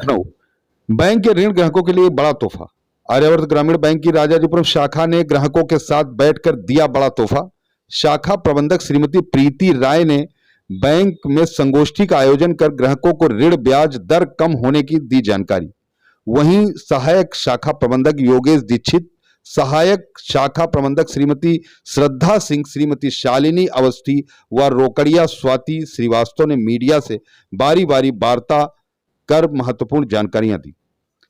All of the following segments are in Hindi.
लखनऊ। बैंक के ऋण ग्राहकों के लिए बड़ा तोहफा। आर्यावर्त ग्रामीण बैंक की राजाजीपुरम शाखा ने ग्राहकों के साथ बैठकर दिया बड़ा तोहफा। शाखा प्रबंधक श्रीमती प्रीति राय ने बैंक में संगोष्ठी का आयोजन कर ग्राहकों को ऋण ब्याज दर कम होने की दी जानकारी। वहीं सहायक शाखा प्रबंधक योगेश दीक्षित, सहायक शाखा प्रबंधक श्रीमती श्रद्धा सिंह, श्रीमती शालिनी अवस्थी व रोकड़िया स्वाति श्रीवास्तव ने मीडिया से बारी बारी वार्ता कर महत्वपूर्ण जानकारियां दी।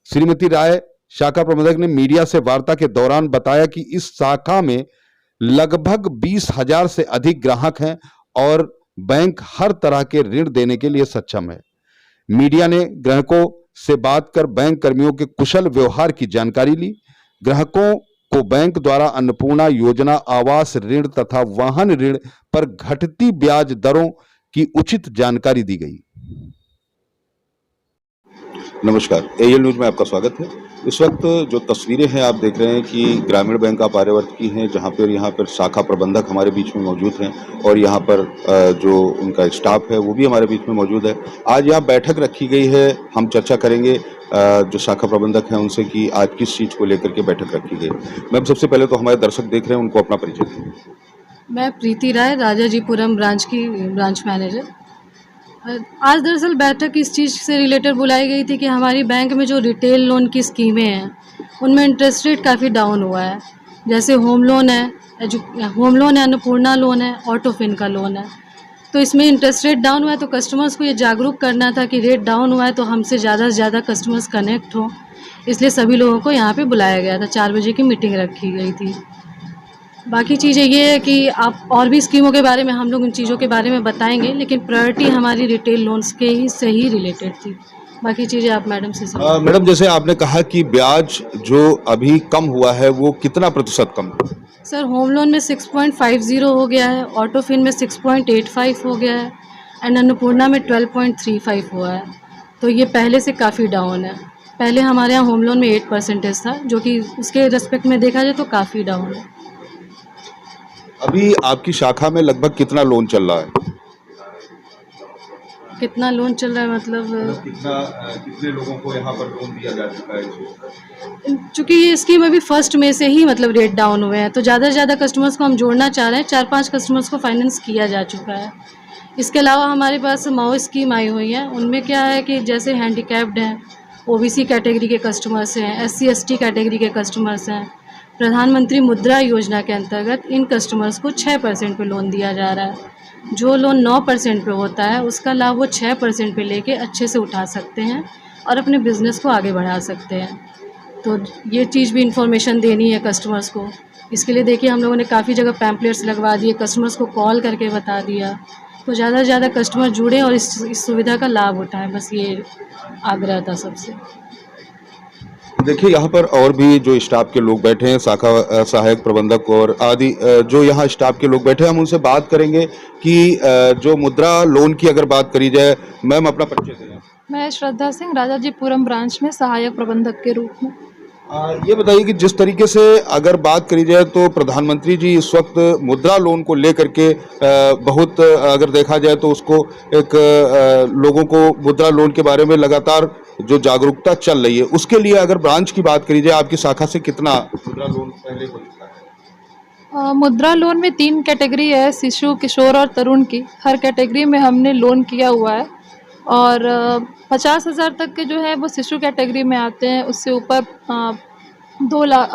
श्रीमती राय शाखा प्रबंधक ने मीडिया से वार्ता के दौरान बताया कि इस शाखा में लगभग 20,000 से अधिक ग्राहक हैं और बैंक हर तरह के ऋण देने के लिए सक्षम है। मीडिया ने ग्राहकों से बात कर बैंक कर्मियों के कुशल व्यवहार की जानकारी ली। ग्राहकों को बैंक द्वारा अन्नपूर्णा योजना, आवास ऋण तथा वाहन ऋण पर घटती ब्याज दरों की उचित जानकारी दी गई। नमस्कार, एएल न्यूज में आपका स्वागत है। इस वक्त जो तस्वीरें हैं आप देख रहे हैं कि ग्रामीण बैंक ऑफ आर्यावर्त की हैं, जहां पर यहाँ पर शाखा प्रबंधक हमारे बीच में मौजूद हैं और यहाँ पर जो उनका स्टाफ है वो भी हमारे बीच में मौजूद है। आज यहाँ बैठक रखी गई है। हम चर्चा करेंगे जो शाखा प्रबंधक हैं उनसे कि आज किस चीज़ को लेकर के बैठक रखी गई। मैम, सबसे पहले तो हमारे दर्शक देख रहे हैं, उनको अपना परिचय दें। मैं प्रीति राय, राजाजीपुरम ब्रांच की ब्रांच मैनेजर। आज दरअसल बैठक इस चीज़ से रिलेटेड बुलाई गई थी कि हमारी बैंक में जो रिटेल लोन की स्कीमें हैं उनमें इंटरेस्ट रेट काफ़ी डाउन हुआ है। जैसे होम लोन है, अन्नपूर्णा लोन है, ऑटोफिन का लोन है। तो इसमें इंटरेस्ट रेट डाउन हुआ है, तो कस्टमर्स को ये जागरूक करना था कि रेट डाउन हुआ है तो हमसे ज़्यादा से ज़्यादा कस्टमर्स कनेक्ट हों। इसलिए सभी लोगों को यहाँ पे बुलाया गया था। 4 बजे की मीटिंग रखी गई थी। बाकी चीज़ें ये है कि आप और भी स्कीमों के बारे में हम लोग उन चीज़ों के बारे में बताएंगे, लेकिन प्रायोरिटी हमारी रिटेल लोन्स के ही से ही रिलेटेड थी। बाकी चीज़ें आप मैडम से मैडम, जैसे आपने कहा कि ब्याज जो अभी कम हुआ है वो कितना प्रतिशत कम हुआ? सर, होम लोन में 6.50 हो गया है, ऑटोफिन में 6.85 हो गया है एंड अन्नपूर्णा में 12.35 हुआ है। तो ये पहले से काफ़ी डाउन है। पहले हमारे यहाँ होम लोन में 8% था, जो कि उसके रेस्पेक्ट में देखा जाए तो काफ़ी डाउन है। अभी आपकी शाखा में लगभग कितना लोन चल रहा है? कितना लोन चल रहा है मतलब कितने लोगों को यहाँ पर लोन दिया जा चुका है? चूँकि ये स्कीम अभी फर्स्ट में से ही मतलब रेट डाउन हुए हैं, तो ज़्यादा से ज़्यादा कस्टमर्स को हम जोड़ना चाह रहे हैं। 4-5 कस्टमर्स को फाइनेंस किया जा चुका है। इसके अलावा हमारे पास माओ स्कीम आई हुई है। उनमें क्या है कि जैसे हैंडीकैप्ड हैं, ओबीसी कैटेगरी के कस्टमर्स हैं, SC/ST कैटेगरी के कस्टमर्स हैं, प्रधानमंत्री मुद्रा योजना के अंतर्गत इन कस्टमर्स को 6% पे लोन दिया जा रहा है। जो लोन 9% पे होता है उसका लाभ वो 6% पे लेके अच्छे से उठा सकते हैं और अपने बिजनेस को आगे बढ़ा सकते हैं। तो ये चीज़ भी इंफॉर्मेशन देनी है कस्टमर्स को। इसके लिए देखिए हम लोगों ने काफ़ी जगह पैम्पलेट्स लगवा दिए, कस्टमर्स को कॉल करके बता दिया, तो ज़्यादा से ज़्यादा कस्टमर जुड़े और इस सुविधा का लाभ उठाएं। बस ये आग्रह था सबसे। देखिए, यहाँ पर और भी जो स्टाफ के लोग बैठे हैं, शाखा सहायक प्रबंधक और आदि जो यहाँ स्टाफ के लोग बैठे हैं, हम उनसे बात करेंगे कि जो मुद्रा लोन की अगर बात करी जाए। मैम, अपना परिचय दें। मैं श्रद्धा सिंह, राजाजीपुरम ब्रांच में सहायक प्रबंधक के रूप में। ये बताइए कि जिस तरीके से अगर बात करी जाए तो प्रधानमंत्री जी इस वक्त मुद्रा लोन को लेकर के बहुत अगर देखा जाए तो उसको एक लोगों को मुद्रा लोन के बारे में लगातार जो जागरूकता चल रही है, उसके लिए अगर ब्रांच की बात करी जाए, आपकी शाखा से कितना मुद्रा लोन पहले हो चुका है? मुद्रा लोन में 3 कैटेगरी है, शिशु, किशोर और तरुण की। हर कैटेगरी में हमने लोन किया हुआ है और 50,000 तक के जो है वो शिशु कैटेगरी में आते हैं। उससे ऊपर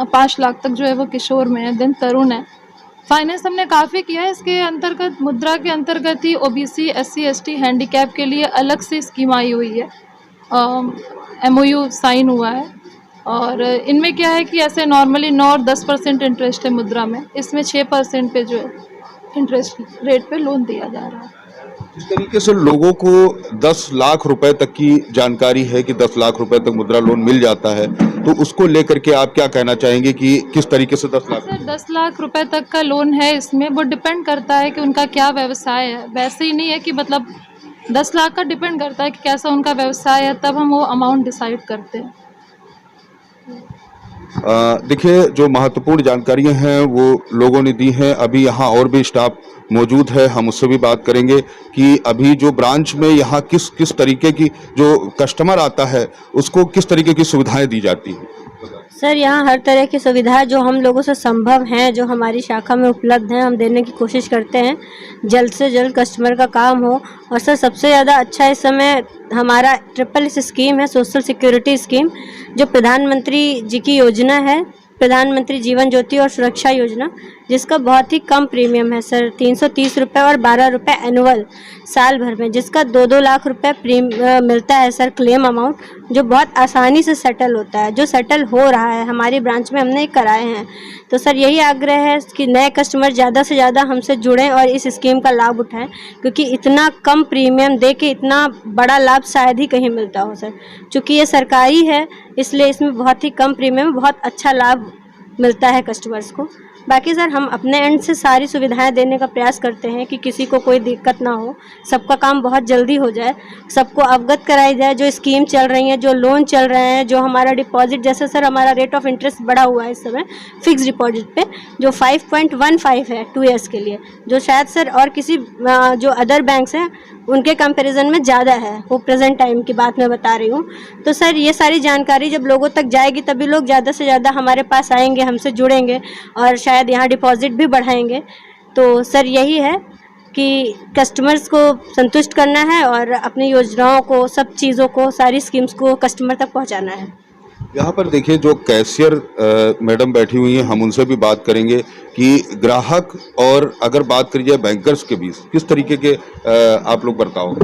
5 लाख तक जो है वो किशोर में है, देन तरुण है। फाइनेंस हमने काफ़ी किया है। इसके अंतर्गत मुद्रा के अंतर्गत ही ओबीसी, SC/ST, हैंडीकैप के लिए अलग से स्कीम आई हुई है। MOU साइन हुआ है और इनमें क्या है कि ऐसे नॉर्मली 9 और 10% इंटरेस्ट है मुद्रा में, इसमें 6% पे जो है इंटरेस्ट रेट पे लोन दिया जा रहा है। इस तरीके से लोगों को 10 लाख रुपए तक की जानकारी है कि 10 लाख रुपए तक मुद्रा लोन मिल जाता है, तो उसको लेकर के आप क्या कहना चाहेंगे कि किस तरीके से 10 लाख? सर, 10 लाख रुपए तक का लोन है। इसमें वो डिपेंड करता है कि उनका क्या व्यवसाय है। वैसे ही नहीं है कि मतलब 10 लाख का डिपेंड करता है कि कैसा उनका व्यवसाय है, तब हम वो अमाउंट डिसाइड करते हैं। देखिए, जो महत्वपूर्ण जानकारियां हैं वो लोगों ने दी हैं। अभी यहाँ और भी स्टाफ मौजूद है, हम उससे भी बात करेंगे कि अभी जो ब्रांच में यहाँ किस किस तरीके की जो कस्टमर आता है उसको किस तरीके की सुविधाएं दी जाती हैं। सर यहाँ हर तरह की सुविधा जो हम लोगों से संभव हैं, जो हमारी शाखा में उपलब्ध हैं, हम देने की कोशिश करते हैं। जल्द से जल्द कस्टमर का काम हो। और सर सबसे ज़्यादा अच्छा इस समय हमारा ट्रिपल एस स्कीम है, सोशल सिक्योरिटी स्कीम, जो प्रधानमंत्री जी की योजना है, प्रधानमंत्री जीवन ज्योति और सुरक्षा योजना, जिसका बहुत ही कम प्रीमियम है सर, 330 रुपये और 12 रुपये एनुअल साल भर में, जिसका 2-2 लाख रुपए मिलता है सर क्लेम अमाउंट, जो बहुत आसानी से सेटल होता है, जो सेटल हो रहा है हमारी ब्रांच में, हमने कराए हैं। तो सर यही आग्रह है कि नए कस्टमर ज़्यादा से ज़्यादा हमसे जुड़ें और इस स्कीम का लाभ उठाएं, क्योंकि इतना कम प्रीमियम दे के इतना बड़ा लाभ शायद ही कहीं मिलता हो सर। चूँकि ये सरकारी है इसलिए इसमें बहुत ही कम प्रीमियम बहुत अच्छा लाभ मिलता है कस्टमर्स को। बाकी सर हम अपने एंड से सारी सुविधाएं देने का प्रयास करते हैं कि किसी को कोई दिक्कत ना हो, सबका काम बहुत जल्दी हो जाए, सबको अवगत कराई जाए जो स्कीम चल रही हैं, जो लोन चल रहे हैं, जो हमारा डिपॉजिट, जैसे सर हमारा रेट ऑफ इंटरेस्ट बढ़ा हुआ है इस समय फिक्स डिपॉजिट पे, जो 5.15 है 2 ईयर्स के लिए, जो शायद सर और किसी जो अदर बैंक्स हैं उनके कंपैरिजन में ज़्यादा है, वो प्रेजेंट टाइम की बात मैं बता रही हूँ। तो सर ये सारी जानकारी जब लोगों तक जाएगी तभी लोग ज़्यादा से ज़्यादा हमारे पास आएंगे, हमसे जुड़ेंगे और शायद यहाँ डिपॉजिट भी बढ़ाएंगे। तो सर यही है कि कस्टमर्स को संतुष्ट करना है और अपनी योजनाओं को, सब चीज़ों को, सारी स्कीम्स को कस्टमर तक पहुँचाना है। यहाँ पर देखिए जो कैशियर मैडम बैठी हुई हैं, हम उनसे भी बात करेंगे कि ग्राहक और अगर बात करी जाए बैंकर्स के बीच किस तरीके के आप लोग बर्ताव।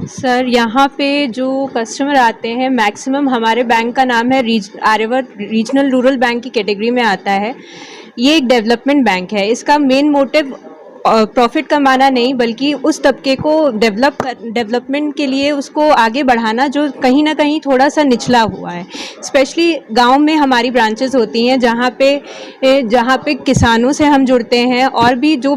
सर यहाँ पे जो कस्टमर आते हैं मैक्सिमम, हमारे बैंक का नाम है आर्यावर्त रीजनल रूरल बैंक की कैटेगरी में आता है। ये एक डेवलपमेंट बैंक है। इसका मेन मोटिव प्रॉफिट कमाना नहीं, बल्कि उस तबके को डेवलपमेंट के लिए उसको आगे बढ़ाना जो कहीं ना कहीं थोड़ा सा निचला हुआ है। स्पेशली गांव में हमारी ब्रांचेस होती हैं जहां पे किसानों से हम जुड़ते हैं और भी जो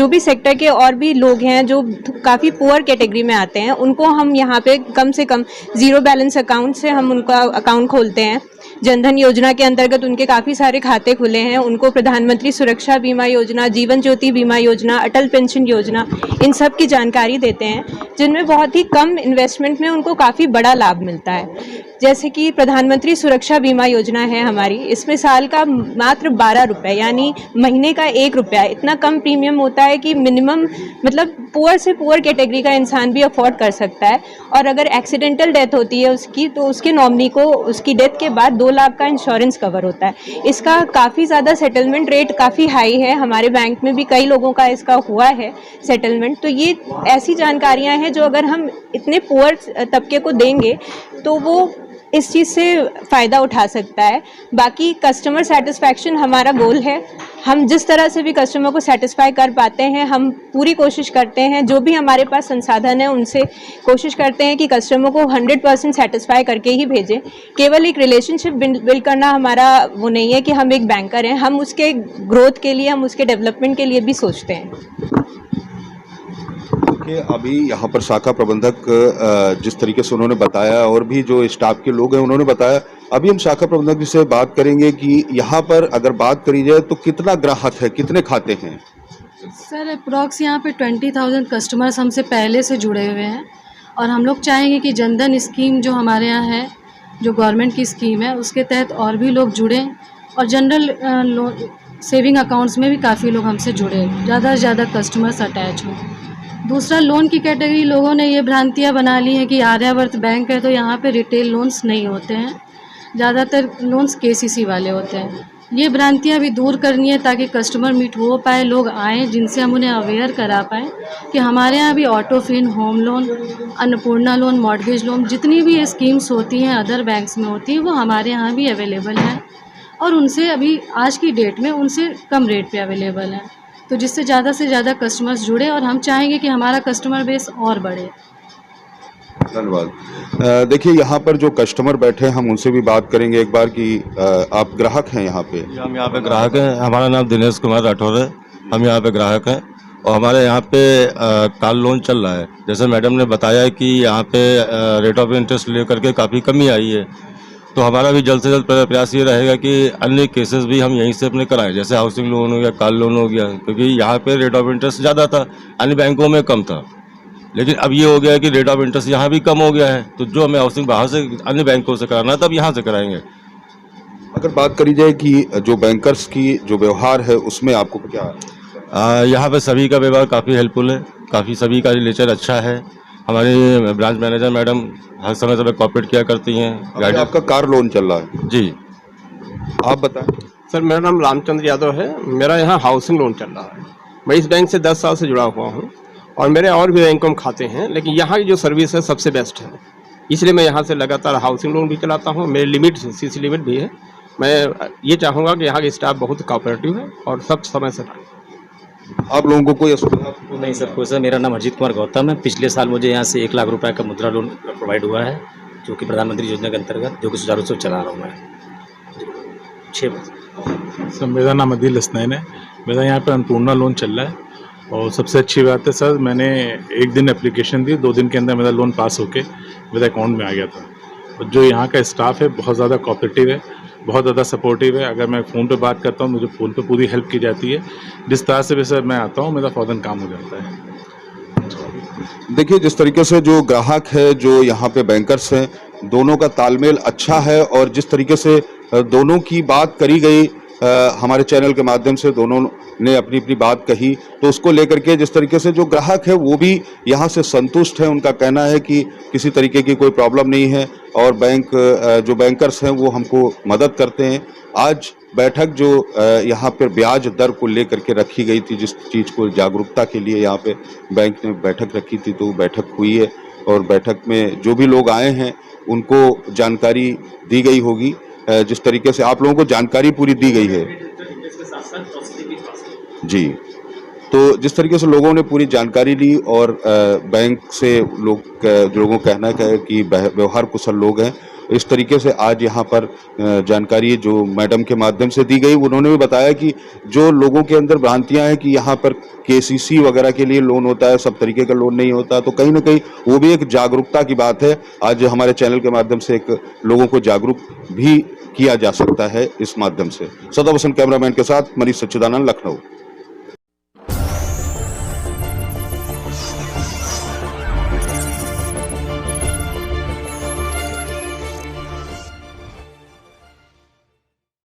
भी सेक्टर के और भी लोग हैं जो काफ़ी पुअर कैटेगरी में आते हैं, उनको हम यहाँ पे कम से कम ज़ीरो बैलेंस अकाउंट से हम उनका अकाउंट खोलते हैं। जनधन योजना के अंतर्गत उनके काफ़ी सारे खाते खुले हैं। उनको प्रधानमंत्री सुरक्षा बीमा योजना, जीवन ज्योति बीमा योजना, अटल पेंशन योजना, इन सब की जानकारी देते हैं, जिनमें बहुत ही कम इन्वेस्टमेंट में उनको काफ़ी बड़ा लाभ मिलता है। जैसे कि प्रधानमंत्री सुरक्षा बीमा योजना है हमारी, इसमें साल का मात्र 12 रुपये यानी महीने का 1 रुपया, इतना कम प्रीमियम होता है कि मिनिमम मतलब पुअर से पुअर कैटेगरी का इंसान भी अफोर्ड कर सकता है। और अगर एक्सीडेंटल डेथ होती है उसकी, तो उसके नॉमिनी को उसकी डेथ के बाद 2 लाख का इंश्योरेंस कवर होता है। इसका काफ़ी ज़्यादा सेटलमेंट रेट काफ़ी हाई है, हमारे बैंक में भी कई लोगों का इसका हुआ है सेटलमेंट। तो ये ऐसी जानकारियाँ हैं जो अगर हम इतने पुअर तबके को देंगे तो वो इस चीज़ से फ़ायदा उठा सकता है। बाकी कस्टमर सेटिस्फैक्शन हमारा गोल है। हम जिस तरह से भी कस्टमर को सेटिस्फाई कर पाते हैं, हम पूरी कोशिश करते हैं, जो भी हमारे पास संसाधन है उनसे कोशिश करते हैं कि कस्टमर को 100% सेटिस्फाई करके ही भेजें। केवल एक रिलेशनशिप बिल्ड करना हमारा वो नहीं है कि हम एक बैंकर हैं, हम उसके ग्रोथ के लिए, हम उसके डेवलपमेंट के लिए भी सोचते हैं। कि अभी यहाँ पर शाखा प्रबंधक जिस तरीके से उन्होंने बताया और भी जो स्टाफ के लोग हैं उन्होंने बताया, अभी हम शाखा प्रबंधक जी से बात करेंगे कि यहाँ पर अगर बात करी जाए तो कितना ग्राहक है, कितने खाते हैं। सर अप्रॉक्स यहाँ पे 20,000 कस्टमर्स हमसे पहले से जुड़े हुए हैं और हम लोग चाहेंगे कि जनधन स्कीम जो हमारे यहाँ है, जो गवर्नमेंट की स्कीम है, उसके तहत और भी लोग जुड़ें और जनरल सेविंग अकाउंट्स में भी काफ़ी लोग हमसे जुड़े, ज़्यादा से ज़्यादा कस्टमर्स अटैच हों। दूसरा, लोन की कैटेगरी, लोगों ने ये भ्रांतियाँ बना ली हैं कि आर्यावर्त बैंक है तो यहाँ पे रिटेल लोन्स नहीं होते हैं, ज़्यादातर लोन्स केसीसी वाले होते हैं। ये भ्रांतियाँ भी दूर करनी है ताकि कस्टमर मीट हो पाए, लोग आएँ जिनसे हम उन्हें अवेयर करा पाएँ कि हमारे यहाँ भी auto fin, home loan, Annapurna loan, mortgage loan, जितनी भी स्कीम्स होती हैं अदर बैंक्स में होती हैं, वो हमारे यहाँ भी अवेलेबल हैं और उनसे अभी आज की डेट में उनसे कम रेट पे अवेलेबल हैं, तो जिससे ज़्यादा से ज़्यादा कस्टमर्स जुड़े और हम चाहेंगे कि हमारा कस्टमर बेस और बढ़े। धन्यवाद। देखिए यहाँ पर जो कस्टमर बैठे हैं हम उनसे भी बात करेंगे एक बार कि आप ग्राहक हैं यहाँ पे। हम यहाँ पे ग्राहक हैं। हमारा नाम दिनेश कुमार राठौर है। हम यहाँ पे ग्राहक हैं और हमारे यहाँ पे कार लोन चल रहा है। जैसे मैडम ने बताया कि यहाँ पे रेट ऑफ इंटरेस्ट लेकर के काफ़ी कमी आई है तो हमारा भी जल्द से जल्द प्रयास ये रहेगा कि अन्य केसेस भी हम यहीं से अपने कराएं, जैसे हाउसिंग लोन हो गया, कार लोन हो गया, क्योंकि यहाँ पे रेट ऑफ इंटरेस्ट ज़्यादा था, अन्य बैंकों में कम था। लेकिन अब ये हो गया है कि रेट ऑफ इंटरेस्ट यहाँ भी कम हो गया है, तो जो हमें हाउसिंग बाहर से अन्य बैंकों से कराना है तब यहाँ से कराएंगे। अगर बात करी जाए कि जो बैंकर्स की जो व्यवहार है उसमें आपको क्या यहाँ पे सभी का व्यवहार काफ़ी हेल्पफुल है, काफ़ी सभी का नेचर अच्छा है। हमारी ब्रांच मैनेजर मैडम हर समय समय कोऑपरेट किया करती हैं। अभी आपका कार लोन चल रहा है जी, आप बताएं। सर मेरा नाम रामचंद्र यादव है। मेरा यहाँ हाउसिंग लोन चल रहा है। मैं इस बैंक से 10 साल से जुड़ा हुआ हूँ और मेरे और भी बैंकों में खाते हैं, लेकिन यहाँ की जो सर्विस है सबसे बेस्ट है, इसलिए मैं यहाँ से लगातार हाउसिंग लोन भी चलाता हूँ। मेरी लिमिट सीसी लिमिट भी है। मैं ये चाहूँगा कि यहाँ के स्टाफ बहुत कोऑपरेटिव है और सब समय से आप लोगों को कोई असुविधा? नहीं सर, कोई सर। मेरा नाम अजीत कुमार गौतम है। पिछले साल मुझे यहाँ से 1 लाख रुपए का मुद्रा लोन प्रोवाइड हुआ है, जो कि प्रधानमंत्री योजना के अंतर्गत, जो कि सुचारू रूप से चला रहा हूँ मैं 6 बजे। सर मेरा नाम अदिल हसनैन है। मेरा यहाँ पे अन्नपूर्णा लोन चल रहा है और सबसे अच्छी बात है सर, मैंने 1 दिन एप्लीकेशन दी, 2 दिन के अंदर मेरा लोन पास होके मेरे अकाउंट में आ गया था। और जो यहाँ का स्टाफ है बहुत ज़्यादा कोऑपरेटिव है, बहुत ज़्यादा सपोर्टिव है। अगर मैं फ़ोन पे बात करता हूँ मुझे फ़ोन पे पूरी हेल्प की जाती है। जिस तरह से भी सर मैं आता हूँ मेरा फ़ौरन काम हो जाता है। देखिए, जिस तरीके से जो ग्राहक है, जो यहाँ पे बैंकर्स हैं, दोनों का तालमेल अच्छा है और जिस तरीके से दोनों की बात करी गई, हमारे चैनल के माध्यम से दोनों ने अपनी अपनी बात कही, तो उसको लेकर के जिस तरीके से जो ग्राहक है वो भी यहाँ से संतुष्ट है। उनका कहना है कि किसी तरीके की कोई प्रॉब्लम नहीं है और बैंक जो बैंकर्स हैं वो हमको मदद करते हैं। आज बैठक जो यहाँ पर ब्याज दर को लेकर के रखी गई थी, जिस चीज़ को जागरूकता के लिए यहाँ पे बैंक ने बैठक रखी थी, तो बैठक हुई है और बैठक में जो भी लोग आए हैं उनको जानकारी दी गई होगी। जिस तरीके से आप लोगों को जानकारी पूरी दी गई है जी, तो जिस तरीके से लोगों ने पूरी जानकारी ली और बैंक से लोगों का कहना है कि व्यवहार कुशल लोग हैं, इस तरीके से आज यहाँ पर जानकारी जो मैडम के माध्यम से दी गई, उन्होंने भी बताया कि जो लोगों के अंदर भ्रांतियां हैं कि यहाँ पर केसीसी वगैरह के लिए लोन होता है, सब तरीके का लोन नहीं होता, तो कहीं ना कहीं वो भी एक जागरूकता की बात है। आज हमारे चैनल के माध्यम से एक लोगों को जागरूक भी किया जा सकता है इस माध्यम से। सदा वसन कैमरामैन के साथ मनीष सच्चिदानंद, लखनऊ।